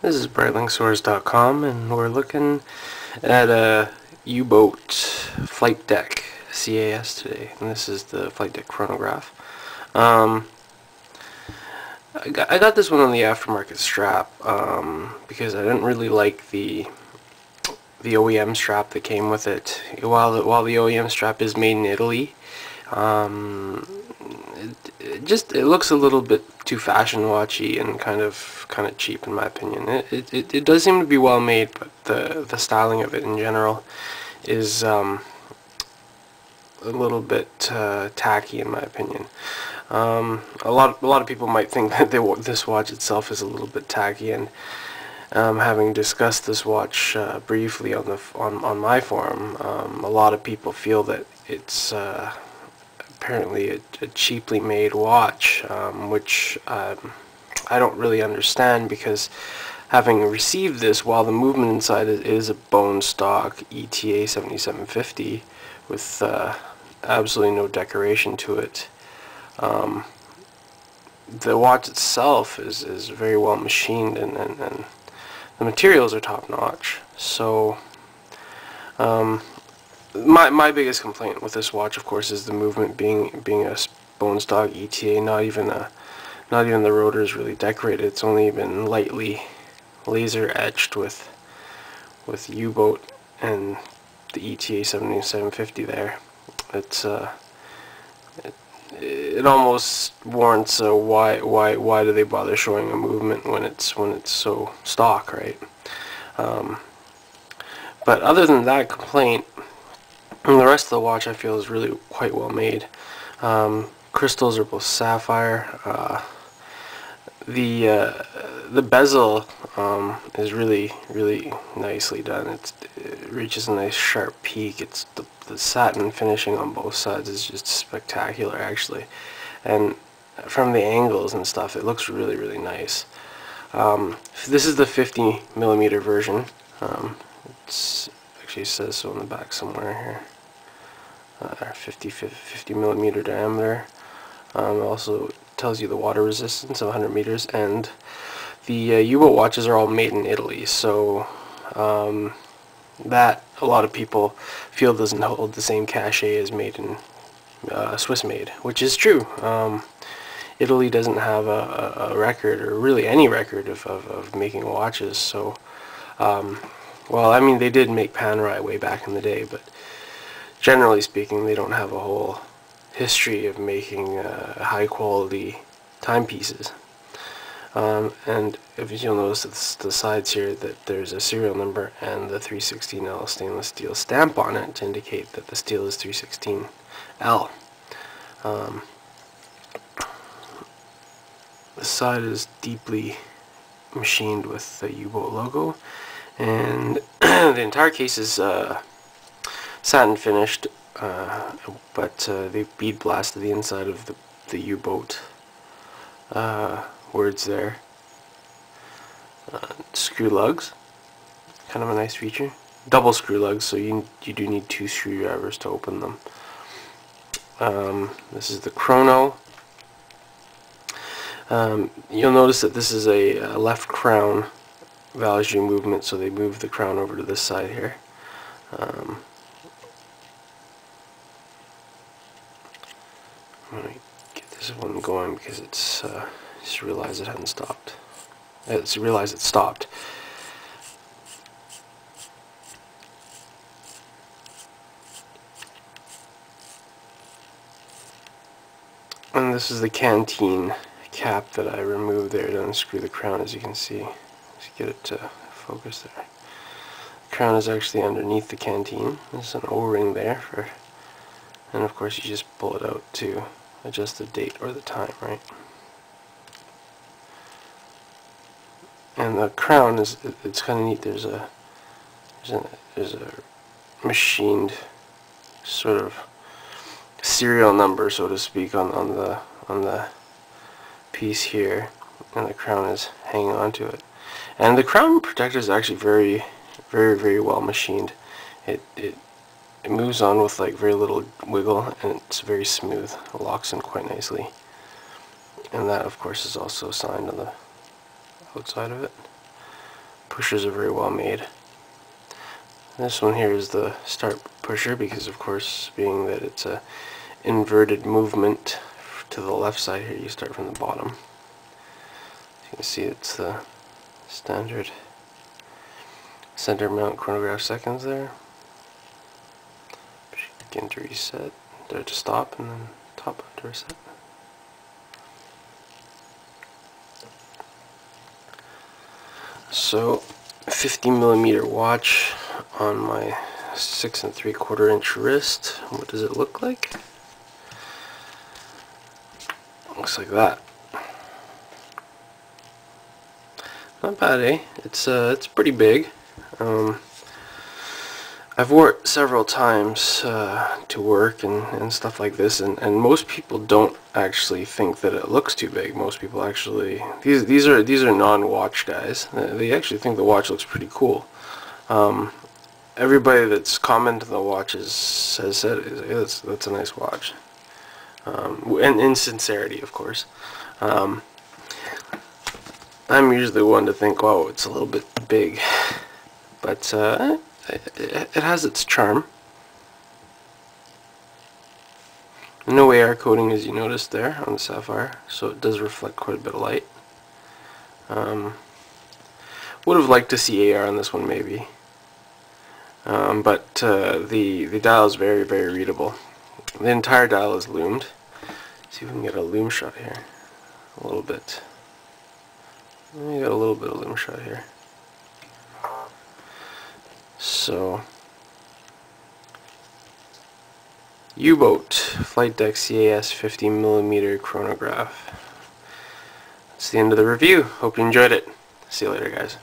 This is BrightlingSource.com, and we're looking at a U-boat Flightdeck CAS today, and this is the Flightdeck Chronograph. I got this one on the aftermarket strap because I didn't really like the OEM strap that came with it. While the OEM strap is made in Italy, it looks a little bit too fashion watchy and kind of cheap in my opinion. It does seem to be well made, but the styling of it in general is a little bit tacky in my opinion. A lot of people might think that this watch itself is a little bit tacky, and having discussed this watch briefly on my forum, a lot of people feel that it's apparently a cheaply made watch, which I don't really understand, because having received this, while the movement inside it is a bone stock ETA 7750 with absolutely no decoration to it, the watch itself is very well machined, and the materials are top notch. So my biggest complaint with this watch, of course, is the movement being a bone stock ETA. Not even the rotor is really decorated. It's only been lightly laser etched with U-boat and the ETA 7750 there. It almost warrants a why do they bother showing a movement when it's so stock, right? But other than that complaint, and the rest of the watch I feel is really quite well made. Crystals are both sapphire. The bezel is really nicely done. It reaches a nice sharp peak. It's the satin finishing on both sides is just spectacular, actually, and from the angles and stuff, it looks really nice. This is the 50mm version. It actually says so on the back somewhere here. 50mm diameter. Also tells you the water resistance of 100 meters, and the U-boat watches are all made in Italy, so that a lot of people feel doesn't hold the same cachet as made in Swiss made, which is true. Italy doesn't have a record, or really any record, of making watches, so well, I mean, they did make Panerai way back in the day, but generally speaking, they don't have a whole history of making high quality timepieces. And if you'll notice the sides here, that there's a serial number and the 316L stainless steel stamp on it to indicate that the steel is 316L. The side is deeply machined with the U-boat logo, and the entire case is satin finished, but they bead blasted the inside of the U-boat words there. Screw lugs, kind of a nice feature. Double screw lugs, so you do need 2 screwdrivers to open them. This is the chrono. You'll notice that this is a left crown Valjoux movement, so they move the crown over to this side here. I'm going to get this one going because it's just realized it hadn't stopped. It's realized it stopped. And this is the canteen cap that I removed there to unscrew the crown, as you can see. Let's get it to focus there. The crown is actually underneath the canteen. There's an O-ring there and of course you just pull it out to adjust the date or the time, right? And the crown it's kind of neat. There's a machined sort of serial number, so to speak, on the piece here, and the crown is hanging onto it. And the crown protector is actually very well machined. It moves on with like very little wiggle, and it's very smooth. It locks in quite nicely. And that, of course, is also signed on the outside of it. pushers are very well made. This one here is the start pusher because, of course, being that it's a inverted movement to the left side here, you start from the bottom. You can see it's the standard center mount chronograph seconds there. Begin to reset, there to stop, and then top to reset. So, 50mm watch on my 6 3/4 inch wrist. What does it look like? Looks like that. Not bad, eh? It's pretty big. I've wore it several times to work and stuff like this, and most people don't actually think that it looks too big. Most people actually, these are non-watch guys. They actually think the watch looks pretty cool. Everybody that's commented on the watches has said that's a nice watch, and in sincerity, of course. I'm usually one to think, wow, it's a little bit big, but it has its charm. No AR coating, as you noticed there on the Sapphire, so it does reflect quite a bit of light. Would have liked to see AR on this one, maybe, but the dial is very, very readable. The entire dial is loomed. Let's see if we can get a loom shot here. A little bit. We got a little bit of loom shot here. So, U-boat Flightdeck CAS 50mm chronograph. That's the end of the review. Hope you enjoyed it. See you later, guys.